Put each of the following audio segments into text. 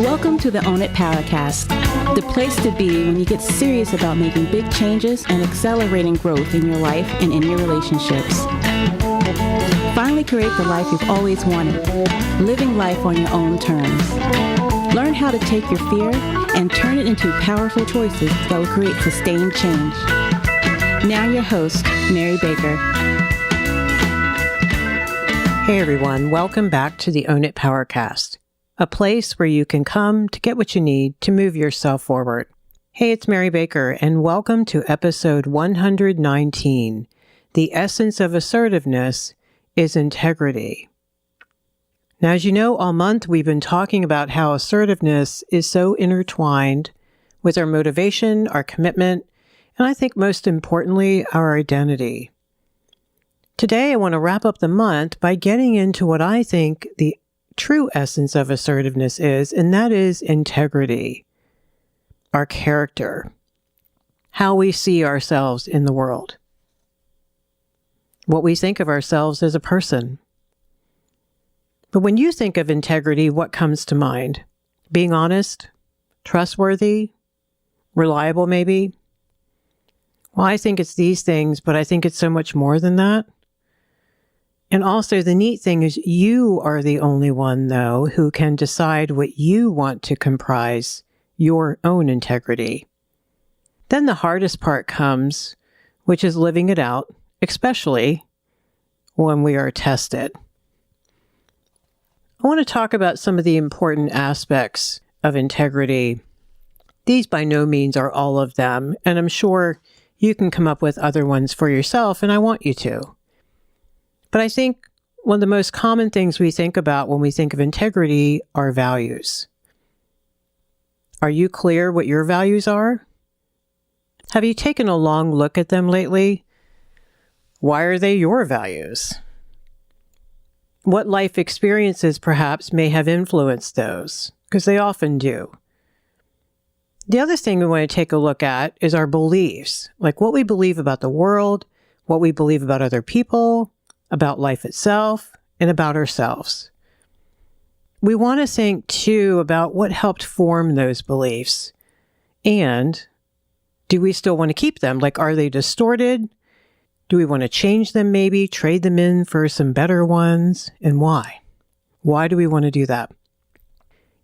Welcome to the Own It Powercast, the place to be when you get serious about making big changes and accelerating growth in your life and in your relationships. Finally create the life you've always wanted, living life on your own terms. Learn how to take your fear and turn it into powerful choices that will create sustained change. Now your host, Mary Baker. Hey everyone, welcome back to the Own It Powercast, a place where you can come to get what you need to move yourself forward. Hey, it's Mary Baker, and welcome to episode 119. The essence of assertiveness is integrity. Now, as you know, all month we've been talking about how assertiveness is so intertwined with our motivation, our commitment, and I think most importantly, our identity. Today, I want to wrap up the month by getting into what I think the true essence of assertiveness is, and that is integrity, our character, how we see ourselves in the world, what we think of ourselves as a person. But when you think of integrity, what comes to mind? Being honest, trustworthy, reliable maybe? Well, I think it's these things, but I think it's so much more than that. And also the neat thing is you are the only one, though, who can decide what you want to comprise your own integrity. Then the hardest part comes, which is living it out, especially when we are tested. I want to talk about some of the important aspects of integrity. These by no means are all of them, and I'm sure you can come up with other ones for yourself, and I want you to. But I think one of the most common things we think about when we think of integrity are values. Are you clear what your values are? Have you taken a long look at them lately? Why are they your values? What life experiences perhaps may have influenced those, because they often do. The other thing we want to take a look at is our beliefs, like what we believe about the world, what we believe about other people, about life itself, and about ourselves. We want to think, too, about what helped form those beliefs. And do we still want to keep them? Like, are they distorted? Do we want to change them maybe, trade them in for some better ones? And why? Why do we want to do that?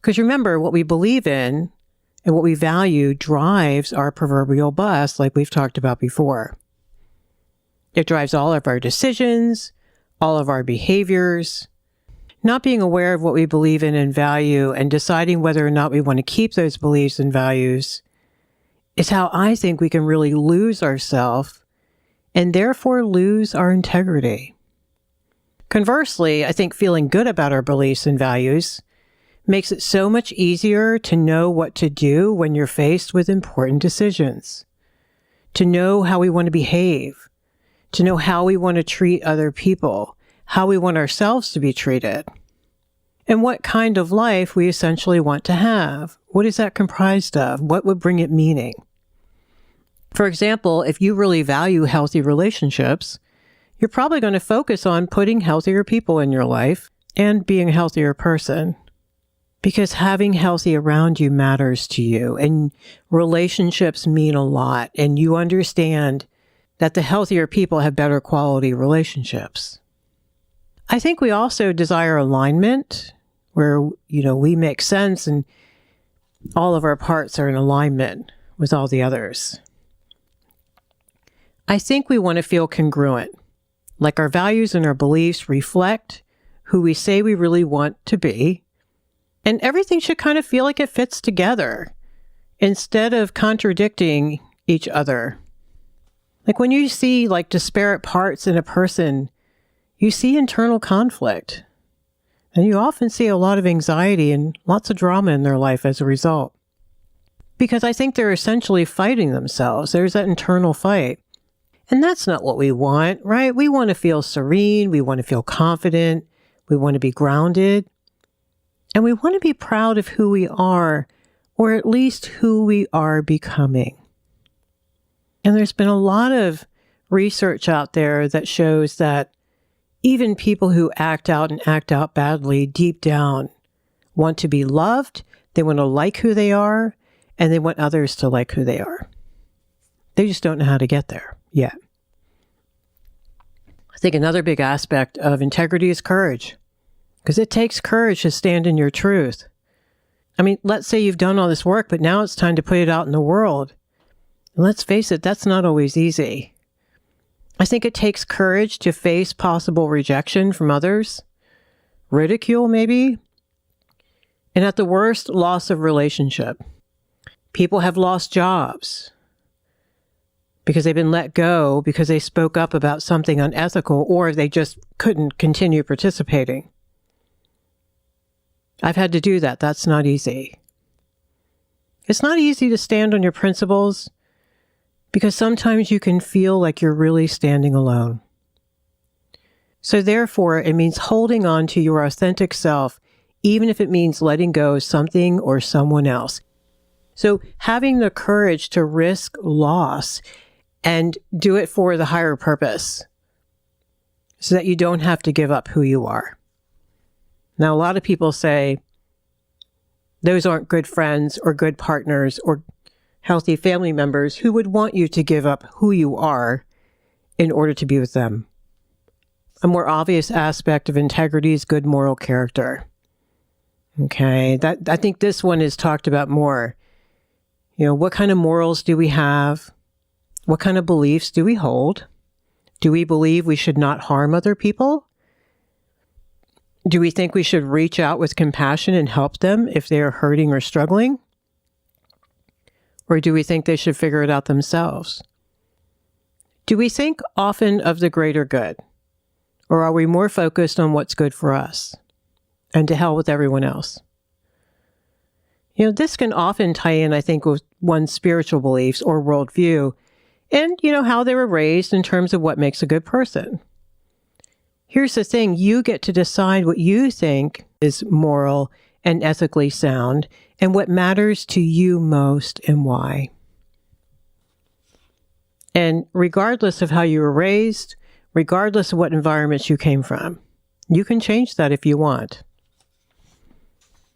Because remember, what we believe in and what we value drives our proverbial bus, like we've talked about before. It drives all of our decisions, all of our behaviors. Not being aware of what we believe in and value and deciding whether or not we want to keep those beliefs and values is how I think we can really lose ourselves and therefore lose our integrity. Conversely, I think feeling good about our beliefs and values makes it so much easier to know what to do when you're faced with important decisions, to know how we want to behave, to know how we want to treat other people, how we want ourselves to be treated, and what kind of life we essentially want to have. What is that comprised of? What would bring it meaning? For example, if you really value healthy relationships, you're probably going to focus on putting healthier people in your life and being a healthier person. Because having healthy around you matters to you, and relationships mean a lot, and you understand that the healthier people have better quality relationships. I think we also desire alignment, where, we make sense and all of our parts are in alignment with all the others. I think we want to feel congruent, like our values and our beliefs reflect who we say we really want to be, and everything should kind of feel like it fits together instead of contradicting each other. Like when you see disparate parts in a person, you see internal conflict, and you often see a lot of anxiety and lots of drama in their life as a result. Because I think they're essentially fighting themselves. There's that internal fight. And that's not what we want, right? We want to feel serene. We want to feel confident. We want to be grounded. And we want to be proud of who we are, or at least who we are becoming. And there's been a lot of research out there that shows that even people who act out and act out badly deep down want to be loved, they want to like who they are, and they want others to like who they are. They just don't know how to get there yet. I think another big aspect of integrity is courage, because it takes courage to stand in your truth. I mean, let's say you've done all this work, but now it's time to put it out in the world. And let's face it, that's not always easy. I think it takes courage to face possible rejection from others, ridicule maybe, and at the worst, loss of relationship. People have lost jobs because they've been let go because they spoke up about something unethical, or they just couldn't continue participating. I've had to do that. That's not easy. It's not easy to stand on your principles because sometimes you can feel like you're really standing alone. So therefore, it means holding on to your authentic self, even if it means letting go of something or someone else. So having the courage to risk loss and do it for the higher purpose so that you don't have to give up who you are. Now, a lot of people say those aren't good friends or good partners or healthy family members who would want you to give up who you are in order to be with them. A more obvious aspect of integrity is good moral character. Okay, I think this one is talked about more. You know, what kind of morals do we have? What kind of beliefs do we hold? Do we believe we should not harm other people? Do we think we should reach out with compassion and help them if they are hurting or struggling? Or do we think they should figure it out themselves? Do we think often of the greater good? Or are we more focused on what's good for us? And to hell with everyone else? You know, this can often tie in, I think, with one's spiritual beliefs or worldview and, you know, how they were raised in terms of what makes a good person. Here's the thing, you get to decide what you think is moral and ethically sound and what matters to you most and why. And regardless of how you were raised, regardless of what environments you came from, you can change that if you want.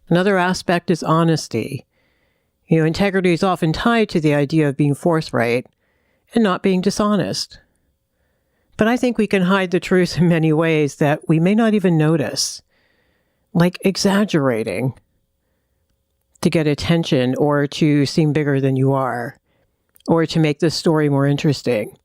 Another aspect is honesty. You know, integrity is often tied to the idea of being forthright and not being dishonest. But I think we can hide the truth in many ways that we may not even notice, like exaggerating to get attention or to seem bigger than you are, or to make the story more interesting.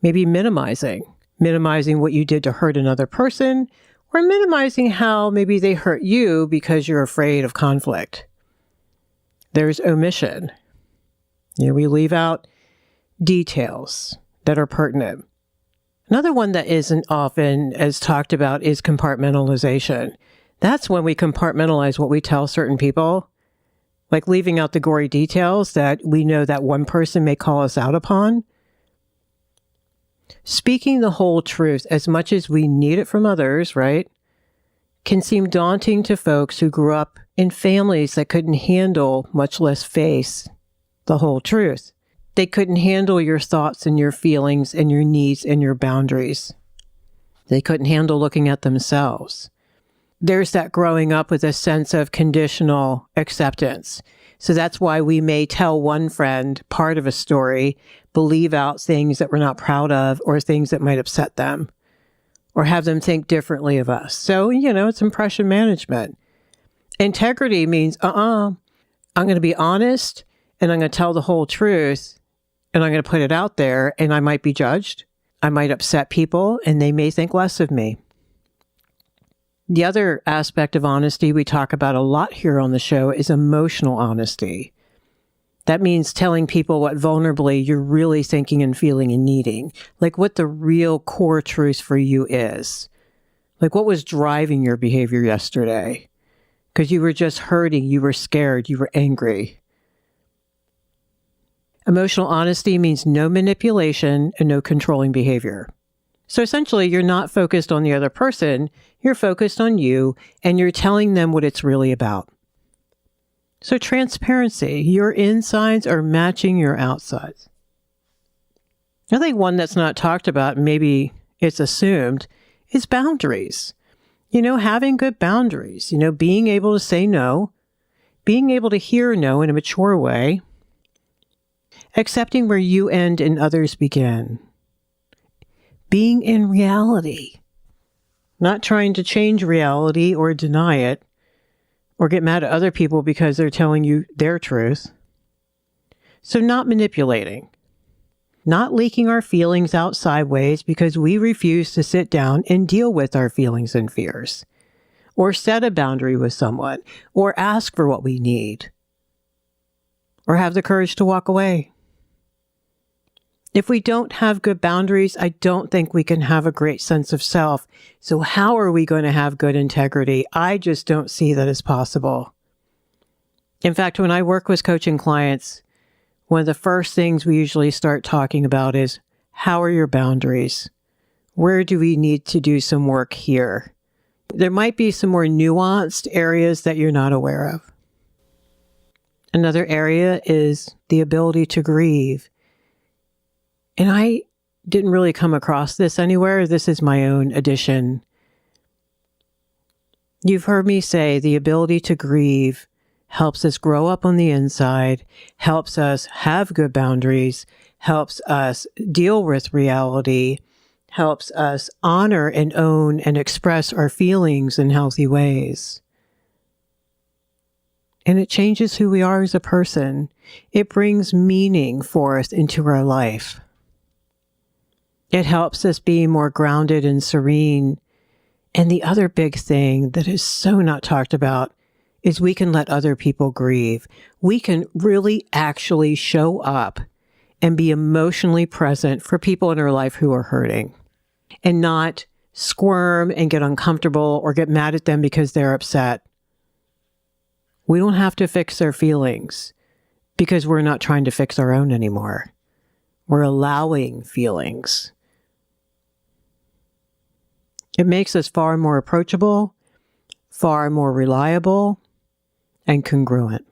Maybe minimizing what you did to hurt another person, or minimizing how maybe they hurt you because you're afraid of conflict. There's omission. You know, we leave out details that are pertinent. Another one that isn't often as talked about is compartmentalization. That's when we compartmentalize what we tell certain people, like leaving out the gory details that we know that one person may call us out upon. Speaking the whole truth as much as we need it from others, right, can seem daunting to folks who grew up in families that couldn't handle, much less face, the whole truth. They couldn't handle your thoughts and your feelings and your needs and your boundaries. They couldn't handle looking at themselves. There's that growing up with a sense of conditional acceptance. So that's why we may tell one friend part of a story, believe out things that we're not proud of or things that might upset them, or have them think differently of us. So, you know, it's impression management. Integrity means, I'm going to be honest and I'm going to tell the whole truth and I'm going to put it out there and I might be judged. I might upset people and they may think less of me. The other aspect of honesty we talk about a lot here on the show is emotional honesty. That means telling people what vulnerably you're really thinking and feeling and needing, like what the real core truth for you is. Like what was driving your behavior yesterday? Because you were just hurting, you were scared, you were angry. Emotional honesty means no manipulation and no controlling behavior. So essentially, you're not focused on the other person, you're focused on you, and you're telling them what it's really about. So transparency, your insides are matching your outsides. I think one that's not talked about, maybe it's assumed, is boundaries. Having good boundaries, being able to say no, being able to hear no in a mature way, accepting where you end and others begin, being in reality, not trying to change reality or deny it, or get mad at other people because they're telling you their truth. So not manipulating, not leaking our feelings out sideways because we refuse to sit down and deal with our feelings and fears, or set a boundary with someone, or ask for what we need, or have the courage to walk away. If we don't have good boundaries, I don't think we can have a great sense of self. So how are we going to have good integrity? I just don't see that as possible. In fact, when I work with coaching clients, one of the first things we usually start talking about is, how are your boundaries? Where do we need to do some work here? There might be some more nuanced areas that you're not aware of. Another area is the ability to grieve. And I didn't really come across this anywhere. This is my own addition. You've heard me say the ability to grieve helps us grow up on the inside, helps us have good boundaries, helps us deal with reality, helps us honor and own and express our feelings in healthy ways. And it changes who we are as a person. It brings meaning forth into our life. It helps us be more grounded and serene. And the other big thing that is so not talked about is we can let other people grieve. We can really actually show up and be emotionally present for people in our life who are hurting, and not squirm and get uncomfortable or get mad at them because they're upset. We don't have to fix their feelings because we're not trying to fix our own anymore. We're allowing feelings. It makes us far more approachable, far more reliable, and congruent.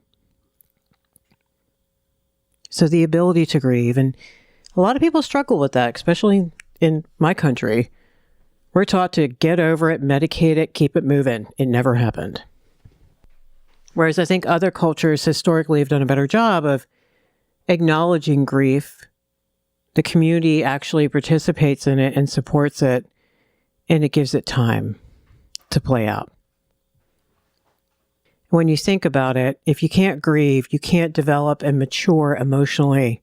So the ability to grieve, and a lot of people struggle with that, especially in my country. We're taught to get over it, medicate it, keep it moving. It never happened. Whereas I think other cultures historically have done a better job of acknowledging grief. The community actually participates in it and supports it, and it gives it time to play out. When you think about it, if you can't grieve, you can't develop and mature emotionally.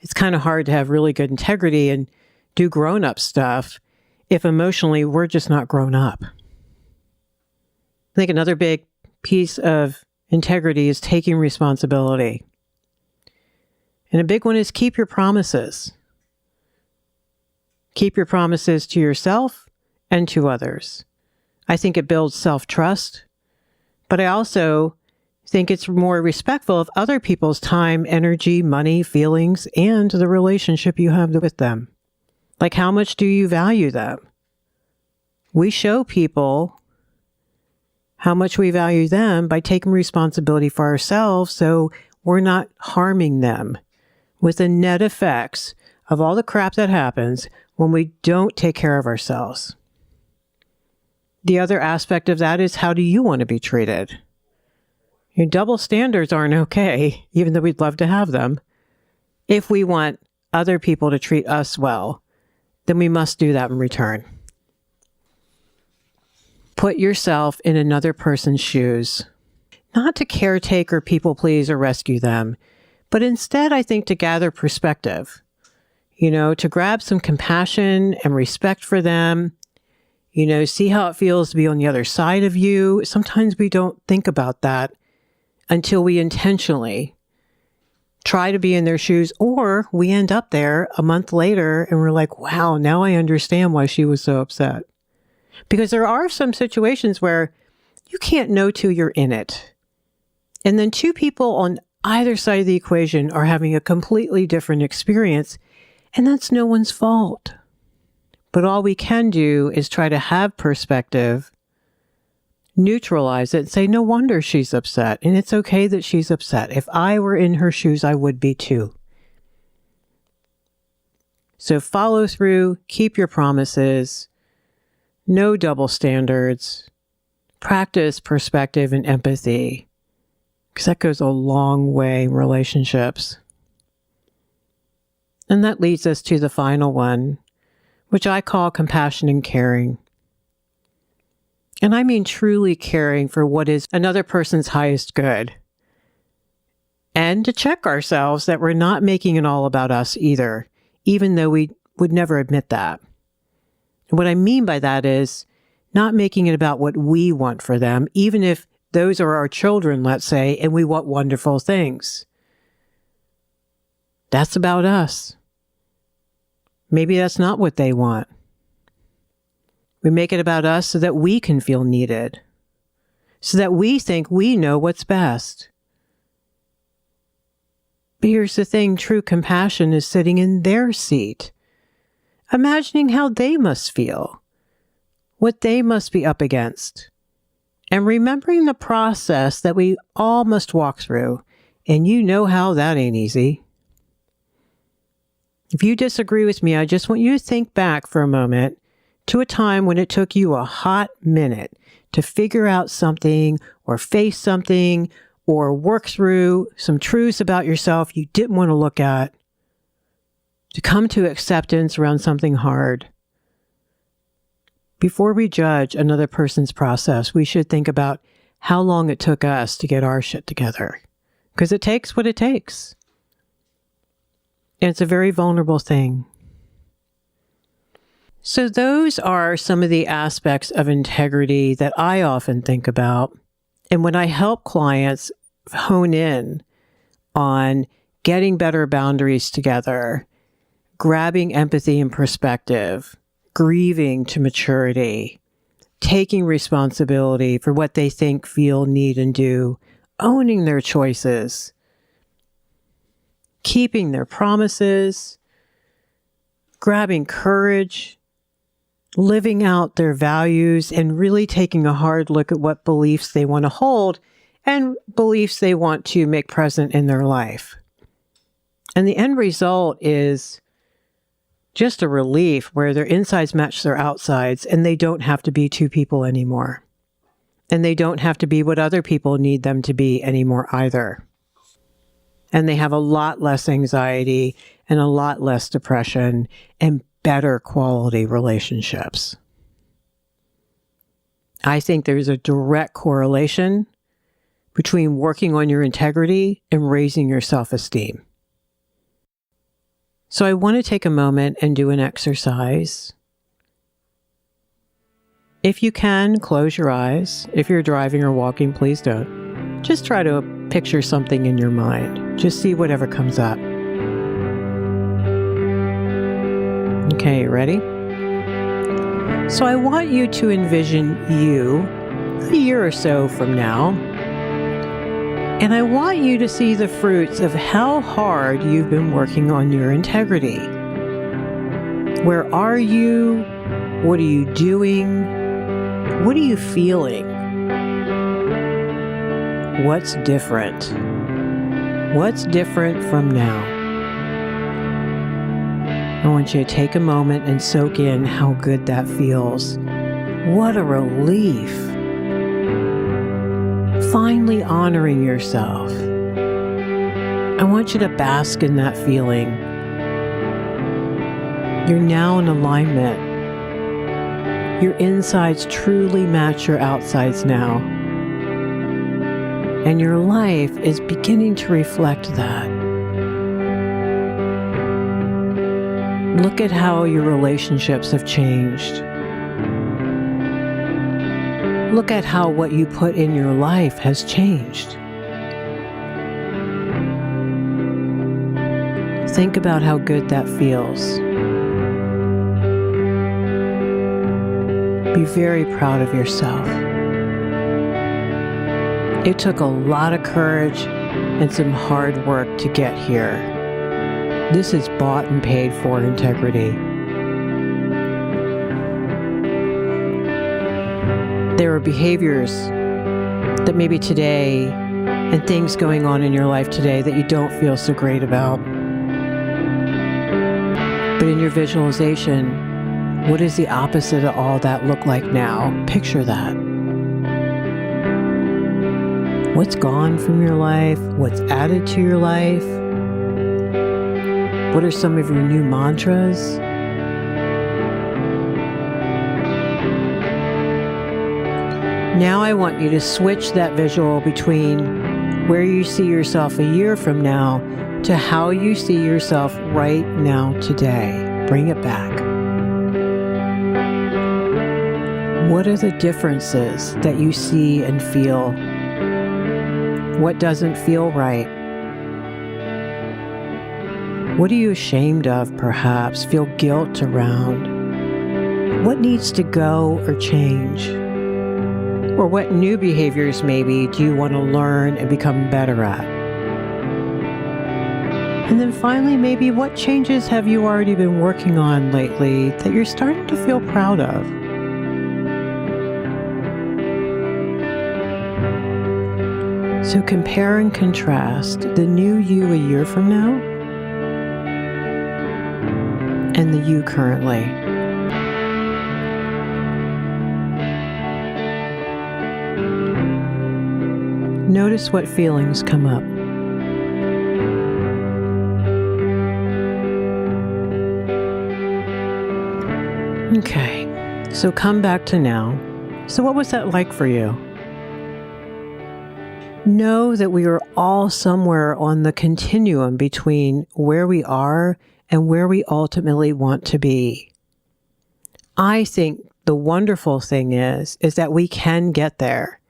It's kind of hard to have really good integrity and do grown-up stuff if emotionally we're just not grown up. I think another big piece of integrity is taking responsibility. And a big one is keep your promises. Keep your promises to yourself and to others. I think it builds self-trust, but I also think it's more respectful of other people's time, energy, money, feelings, and the relationship you have with them. Like, how much do you value them? We show people how much we value them by taking responsibility for ourselves, so we're not harming them with the net effects of all the crap that happens when we don't take care of ourselves. The other aspect of that is, how do you want to be treated? Your double standards aren't okay, even though we'd love to have them. If we want other people to treat us well, then we must do that in return. Put yourself in another person's shoes, not to caretake or people please or rescue them, but instead, I think, to gather perspective, to grab some compassion and respect for them, see how it feels to be on the other side of you. Sometimes we don't think about that until we intentionally try to be in their shoes, or we end up there a month later and we're like, wow, now I understand why she was so upset. Because there are some situations where you can't know till you're in it. And then two people on either side of the equation are having a completely different experience, and that's no one's fault. But all we can do is try to have perspective, neutralize it, and say, no wonder she's upset, and it's okay that she's upset. If I were in her shoes, I would be too. So follow through, keep your promises, no double standards, practice perspective and empathy, because that goes a long way in relationships. And that leads us to the final one, which I call compassion and caring. And I mean truly caring for what is another person's highest good. And to check ourselves that we're not making it all about us either, even though we would never admit that. And what I mean by that is not making it about what we want for them, even if those are our children, let's say, and we want wonderful things. That's about us. Maybe that's not what they want. We make it about us so that we can feel needed, so that we think we know what's best. But here's the thing, true compassion is sitting in their seat, imagining how they must feel, what they must be up against, and remembering the process that we all must walk through, and you know how that ain't easy. If you disagree with me, I just want you to think back for a moment to a time when it took you a hot minute to figure out something or face something or work through some truths about yourself you didn't want to look at, to come to acceptance around something hard. Before we judge another person's process, we should think about how long it took us to get our shit together, because it takes what it takes. And it's a very vulnerable thing. So those are some of the aspects of integrity that I often think about. And when I help clients hone in on getting better boundaries together, grabbing empathy and perspective, grieving to maturity, taking responsibility for what they think, feel, need, and do, owning their choices, keeping their promises, grabbing courage, living out their values, and really taking a hard look at what beliefs they want to hold and beliefs they want to make present in their life. And the end result is just a relief where their insides match their outsides, and they don't have to be two people anymore. And they don't have to be what other people need them to be anymore either. And they have a lot less anxiety and a lot less depression and better quality relationships. I think there's a direct correlation between working on your integrity and raising your self-esteem. So I want to take a moment and do an exercise. If you can, close your eyes. If you're driving or walking, please don't. Just try to picture something in your mind. Just see whatever comes up. Okay, ready? So I want you to envision you a year or so from now, and I want you to see the fruits of how hard you've been working on your integrity. Where are you? What are you doing? What are you feeling? What's different? What's different from now? I want you to take a moment and soak in how good that feels. What a relief. Finally honoring yourself. I want you to bask in that feeling. You're now in alignment. Your insides truly match your outsides now. And your life is beginning to reflect that. Look at how your relationships have changed. Look at how what you put in your life has changed. Think about how good that feels. Be very proud of yourself. It took a lot of courage and some hard work to get here. This is bought and paid for integrity. There are behaviors that maybe today and things going on in your life today that you don't feel so great about. But in your visualization, What does the opposite of all that look like now? Picture that. What's gone from your life? What's added to your life? What are some of your new mantras? Now I want you to switch that visual between where you see yourself a year from now to how you see yourself right now today. Bring it back. What are the differences that you see and feel? What doesn't feel right? What are you ashamed of, perhaps? Feel guilt around? What needs to go or change? Or what new behaviors maybe do you want to learn and become better at? And then finally, maybe what changes have you already been working on lately that you're starting to feel proud of? So compare and contrast the new you a year from now and the you currently. Notice what feelings come up. Okay, so come back to now. So what was that like for you? Know that we are all somewhere on the continuum between where we are and where we ultimately want to be. I think the wonderful thing is that we can get there.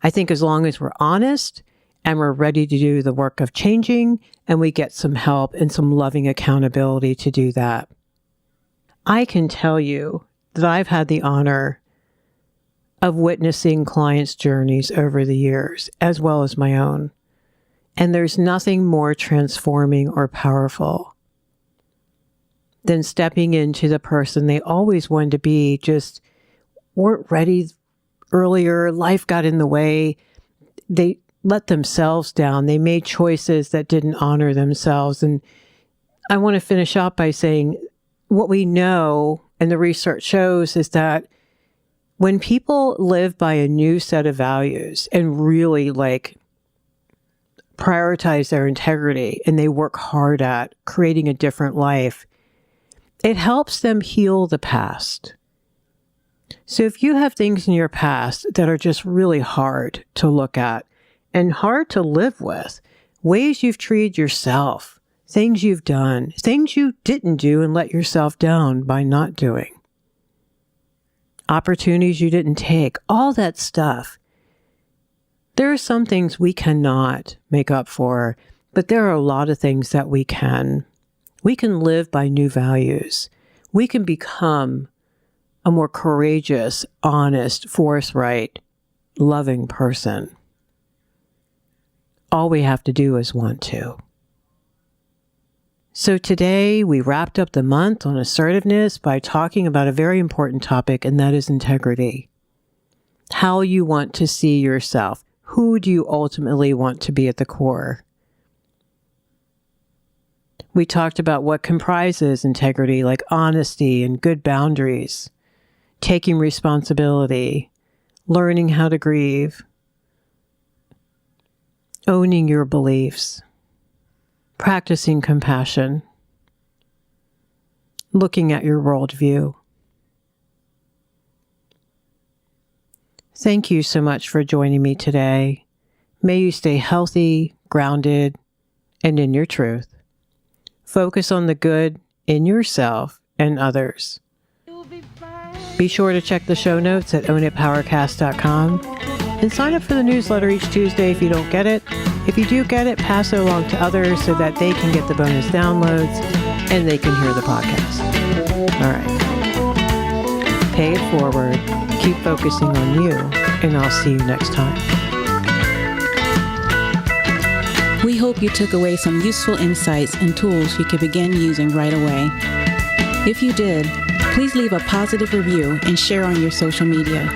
I think as long as we're honest and we're ready to do the work of changing and we get some help and some loving accountability to do that. I can tell you that I've had the honor of witnessing clients' journeys over the years, as well as my own. And there's nothing more transforming or powerful than stepping into the person they always wanted to be, just weren't ready earlier. Life got in the way. They let themselves down. They made choices that didn't honor themselves. And I want to finish up by saying what we know and the research shows is that when people live by a new set of values and really prioritize their integrity and they work hard at creating a different life, it helps them heal the past. So if you have things in your past that are just really hard to look at and hard to live with, ways you've treated yourself, things you've done, things you didn't do and let yourself down by not doing, opportunities you didn't take, all that stuff. There are some things we cannot make up for, but there are a lot of things that we can. We can live by new values. We can become a more courageous, honest, forthright, loving person. All we have to do is want to. So today we wrapped up the month on assertiveness by talking about a very important topic, and that is integrity. How you want to see yourself. Who do you ultimately want to be at the core? We talked about what comprises integrity, like honesty and good boundaries, taking responsibility, learning how to grieve, owning your beliefs, practicing compassion, looking at your worldview. Thank you so much for joining me today. May you stay healthy, grounded, and in your truth. Focus on the good in yourself and others. Be sure to check the show notes at ownitpowercast.com and sign up for the newsletter each Tuesday if you don't get it. If you do get it, pass it along to others so that they can get the bonus downloads and they can hear the podcast. All right. Pay it forward. Keep focusing on you, and I'll see you next time. We hope you took away some useful insights and tools you could begin using right away. If you did, please leave a positive review and share on your social media.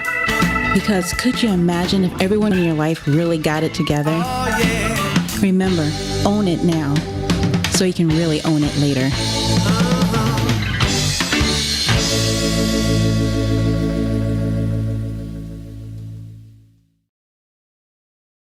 Because could you imagine if everyone in your life really got it together? Remember, own it now, so you can really own it later.